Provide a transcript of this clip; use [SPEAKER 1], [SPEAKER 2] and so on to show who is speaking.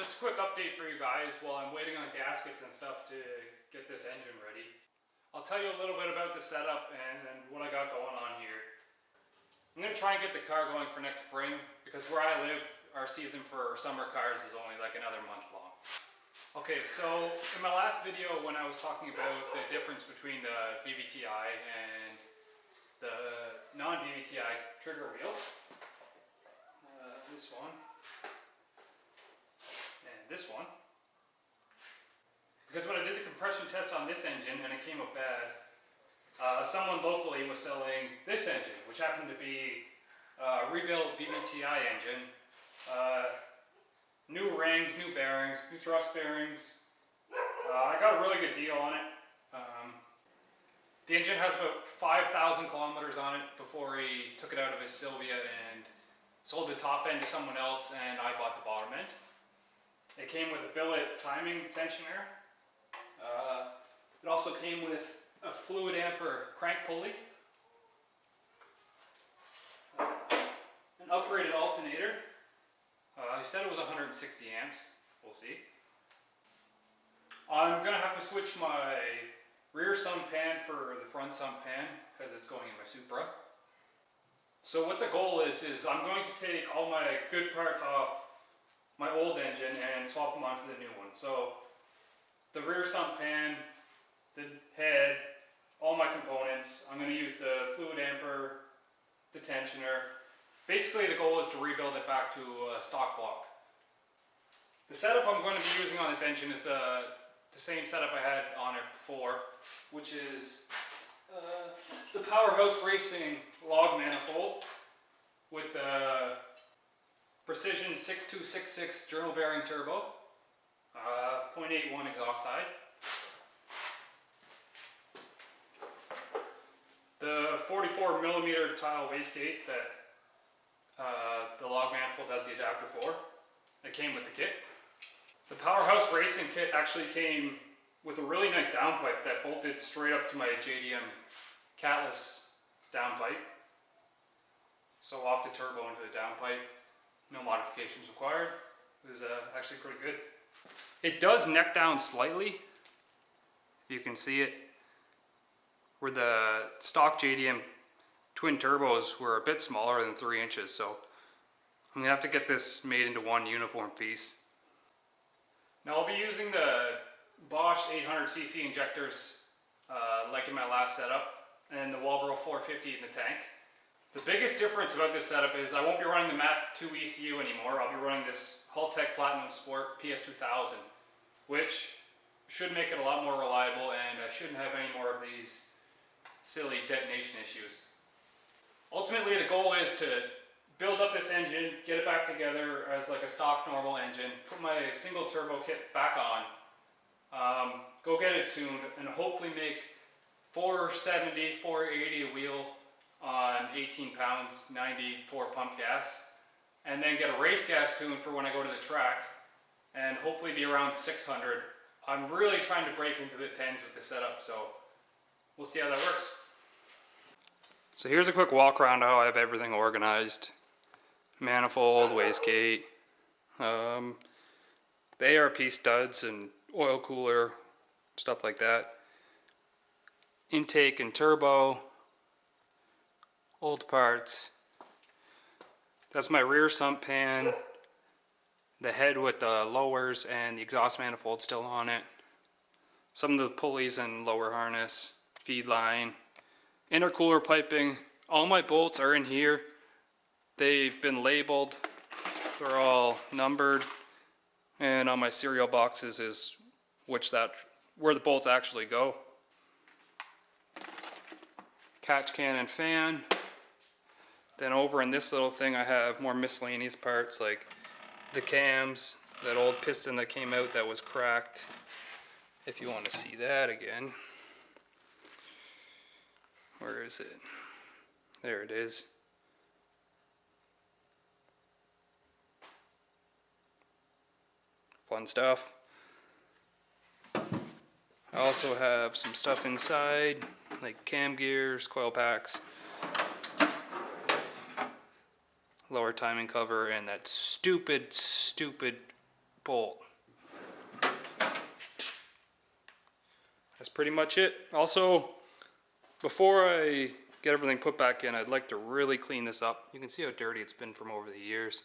[SPEAKER 1] Just a quick update for you guys while I'm waiting on gaskets and stuff to get this engine ready. I'll tell you a little bit about the setup and what I got going on here. I'm going to try and get the car going for next spring because where I live, our season for summer cars is only like another month long. Okay, so in my last video when I was talking about the difference between the VVTi and the non-VVTi trigger wheels, this one, and this one. Because when I did the compression test on this engine and it came up bad, someone locally was selling this engine, which happened to be a rebuilt VVTi engine. New rings, new bearings, new thrust bearings. I got a really good deal on it. The engine has about 5,000 kilometers on it before he took it out of his Sylvia and sold the top end to someone else, and I bought the bottom end. It came with a billet timing tensioner. It also came with a fluid amper crank pulley, an upgraded alternator. He said it was 160 amps. We'll see. I'm gonna have to switch my rear sump pan for the front sump pan because it's going in my Supra. So what the goal is I'm going to take all my good parts off my old engine and swap them onto the new one. So the rear sump pan, the head, all my components. I'm going to use the fluid amper, the tensioner. Basically the goal is to rebuild it back to a stock block. The setup I'm going to be using on this engine is the same setup I had on it before, which is the Powerhouse Racing log manifold with the Precision 6266 journal bearing turbo, 0.81 exhaust side. The 44mm tile wastegate that the log manifold has the adapter for. It came with the kit. The Powerhouse Racing kit actually came with a really nice downpipe that bolted straight up to my JDM catless downpipe. So off the turbo into the downpipe, no modifications required. It was actually pretty good. It does neck down slightly. You can see it. Where the stock JDM twin turbos were a bit smaller than 3 inches, so I'm gonna have to get this made into one uniform piece. Now I'll be using the Bosch 800cc injectors like in my last setup, and the Walbro 450 in the tank. The biggest difference about this setup is I won't be running the MAP 2 ECU anymore. I'll be running this Haltech Platinum Sport PS2000, which should make it a lot more reliable, and I shouldn't have any more of these silly detonation issues. Ultimately the goal is to build up this engine, get it back together as like a stock normal engine, put my single turbo kit back on, go get it tuned, and hopefully make 470, 480 a wheel on 18 pounds, 94 pump gas, and then get a race gas tune for when I go to the track, and hopefully be around 600. I'm really trying to break into the 10s with the setup, so we'll see how that works. So here's a quick walk around how I have everything organized. Manifold, wastegate, the ARP studs and oil cooler, stuff like that. Intake and turbo, old parts. That's my rear sump pan, the head with the lowers and the exhaust manifold still on it. Some of the pulleys and lower harness, feed line, intercooler piping. All my bolts are in here. They've been labeled. They're all numbered. And on my serial boxes is where the bolts actually go. Catch can and fan. Then over in this little thing I have more miscellaneous parts like the cams, that old piston that came out that was cracked. If you want to see that again. Where is it? There it is. Fun stuff. I also have some stuff inside, like cam gears, coil packs, lower timing cover, and that stupid bolt. That's pretty much it. Also, before I get everything put back in, I'd like to really clean this up. You can see how dirty it's been from over the years.